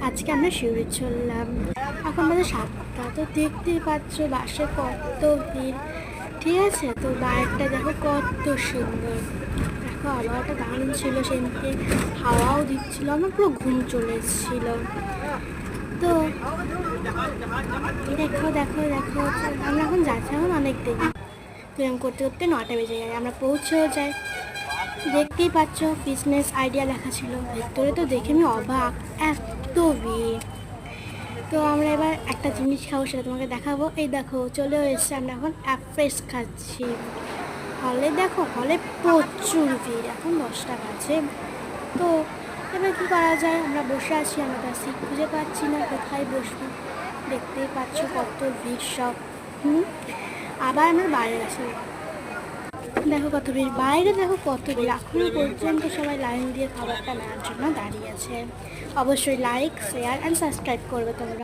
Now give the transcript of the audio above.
আজকে আমরা শিউরি চললাম। এখন বাজে 7টা। তো দেখতেই পাচ্ছ বাসে কত ভিড়। ঠিক আছে, তো বাইকটা দেখো কত সুন্দর। দেখো আবহাওয়াটা দারুণ ছিল, সেদিনকে হাওয়াও দিচ্ছিল, আমার পুরো ঘুম চলে এসেছিল। তো দেখো দেখো দেখো আমরা এখন যাচ্ছি, এখন অনেক দেরি। তো এরকম করতে করতে 9টা বেজে যায়, আমরা পৌঁছেও যাই। দেখতেই পাচ্ছ বিজনেস আইডিয়া লেখা ছিল ভেতরে, তো দেখে আমি অবাক, এত ভিড়। তো আমরা এবার একটা জিনিস খাবো, সেটা তোমাকে দেখাবো। এই দেখো চলে এসেছে, আমরা এখন অ্যাফ্রেশ খাচ্ছি। হলে দেখো, হলে প্রচুর ভিড়, এখন 10টা বাজে। তো এবার কী করা যায়, আমরা বসে আছি, আমরা তার সিট খুঁজে পাচ্ছি না, কোথায় বসবো। দেখতেই পাচ্ছ কত ভিড় সব। আবার আমরা বাইরে আছি, দেখো কত ভিড়, বাইরে দেখো কত ভিড়। এখনো পর্যন্ত সবাই লাইন দিয়ে খাবারটা নেওয়ার জন্য দাঁড়িয়ে আছে। অবশ্যই লাইক, শেয়ার অ্যান্ড সাবস্ক্রাইব করবে তোমরা।